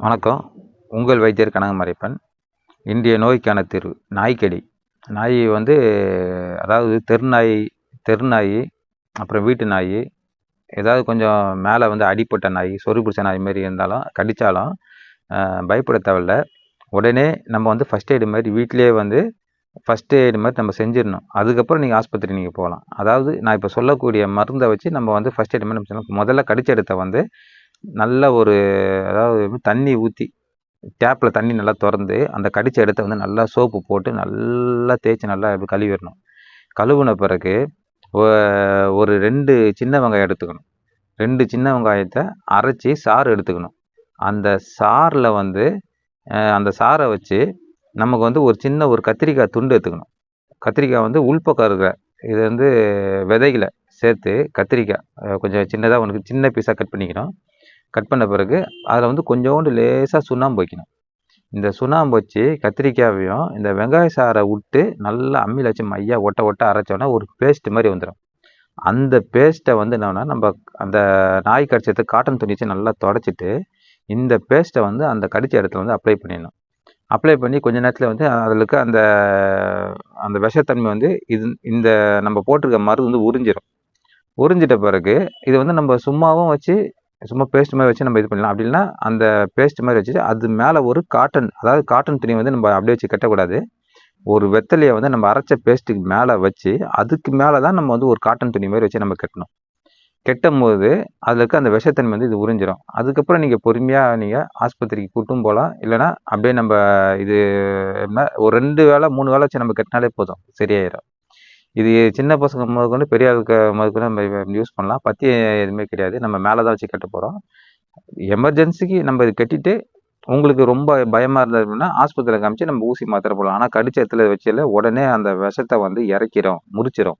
வணக்கம். உங்கள் வைத்தியர் கனகமறைப்பன். இன்றைய நோய்க்கான தீர்வு நாய்க்கடி. நாய் வந்து அதாவது தெரு நாய், அப்புறம் வீட்டு நாய், ஏதாவது கொஞ்சம் மேலே வந்து அடிப்பட்ட நாய், சொறி பிடிச்ச நாய் மாரி இருந்தாலும் கடித்தாலும் பயப்பட தேவையில்ல. உடனே நம்ம வந்து ஃபஸ்ட் எய்டு மாதிரி வீட்டிலேயே வந்து ஃபஸ்ட் எய்டு மாதிரி நம்ம செஞ்சிடணும். அதுக்கப்புறம் நீங்கள் ஆஸ்பத்திரி நீங்கள் போகலாம். அதாவது நான் இப்போ சொல்லக்கூடிய மருந்தை வச்சு நம்ம வந்து ஃபஸ்ட் எய்டு மாதிரி நம்ம செய்யணும். முதல்ல கடிச்ச இடத்த வந்து நல்ல ஒரு அதாவது தண்ணி ஊற்றி டேப்பில் தண்ணி நல்லா திறந்து அந்த கடித்த இடத்த வந்து நல்லா சோப்பு போட்டு நல்லா தேய்ச்சி நல்லா கழுவிடணும். கழுவுன பிறகு ஒரு 2 சின்ன வெங்காயம் எடுத்துக்கணும். 2 சின்ன வெங்காயத்தை அரைச்சி சாறு எடுத்துக்கணும். அந்த சாறில் வந்து அந்த சாறை வச்சு நமக்கு வந்து ஒரு கத்திரிக்காய் துண்டு எடுத்துக்கணும். கத்திரிக்காய் வந்து உள்பக்கம் இருக்கிற இது வந்து விதைகளை சேர்த்து கத்திரிக்காய் கொஞ்சம் சின்னதாக உனக்கு சின்ன பீஸாக கட் பண்ணிக்கணும். கட் பண்ண பிறகு அதில் வந்து கொஞ்சோண்டு லேசாக சுண்ணாம்பு வைக்கணும். இந்த சுண்ணாம்பு வச்சு கத்திரிக்காயையும் இந்த வெங்காய சாறை விட்டு நல்லா அம்மியில் வச்சு மையா ஒட்ட அரைச்சோன்னா ஒரு பேஸ்ட் மாதிரி வந்துடும். அந்த பேஸ்ட்டை வந்து என்னன்னா நம்ம அந்த நாய் கடிச்சது காட்டன் துணி வச்சு நல்லா தொடச்சிட்டு இந்த பேஸ்ட்டை வந்து அந்த கடித்த இடத்துல வந்து அப்ளை பண்ணிடணும். அப்ளை பண்ணி கொஞ்ச நேரத்தில் வந்து அதில் இருக்க அந்த அந்த விஷத்தன்மை வந்து இந்த நம்ம போட்டிருக்க மருந்து வந்து உறிஞ்சிட்ட பிறகு இது வந்து நம்ம சும்மா பேஸ்ட் மாதிரி வச்சு நம்ம இது பண்ணலாம். அப்படி இல்லைன்னா அந்த பேஸ்ட் மாதிரி வச்சுட்டு அது மேலே ஒரு காட்டன் துணி வந்து நம்ம அப்படியே வச்சு கட்டக்கூடாது. ஒரு வெத்தலையை வந்து நம்ம அரைச்ச பேஸ்ட்டுக்கு மேலே வச்சு அதுக்கு மேலே தான் நம்ம வந்து ஒரு காட்டன் துணி மாதிரி வச்சு நம்ம கட்டணும். கெட்டும் போது அதில் இருக்க அந்த விஷத்தன்மை வந்து இது உறிஞ்சிடும். அதுக்கப்புறம் நீங்கள் பொறுமையாக நீங்கள் ஆஸ்பத்திரிக்கு கூட்டும் போகலாம். இல்லைனா அப்படியே நம்ம இது ஒரு 2 வேளை 3 வேளை வச்சு நம்ம கட்டினாலே போதும், சரியாயிடும். இது சின்ன பசங்க முதற்கொண்டு பெரிய ஆளுக்கு முதற்கொண்டு நம்ம யூஸ் பண்ணலாம். பத்தி எதுவுமே கிடையாது. நம்ம மேலே தான் வச்சு கட்ட போகிறோம். எமர்ஜென்சிக்கு நம்ம இது கட்டிட்டு உங்களுக்கு ரொம்ப பயமாக இருந்ததுன்னா ஆஸ்பத்திரியில் காமிச்சு நம்ம ஊசி மாத்திரை போடலாம். ஆனால் கடிச்ச இடத்துல வச்சில உடனே அந்த விஷத்தை வந்து இறக்கிடும், முறிச்சிடும்.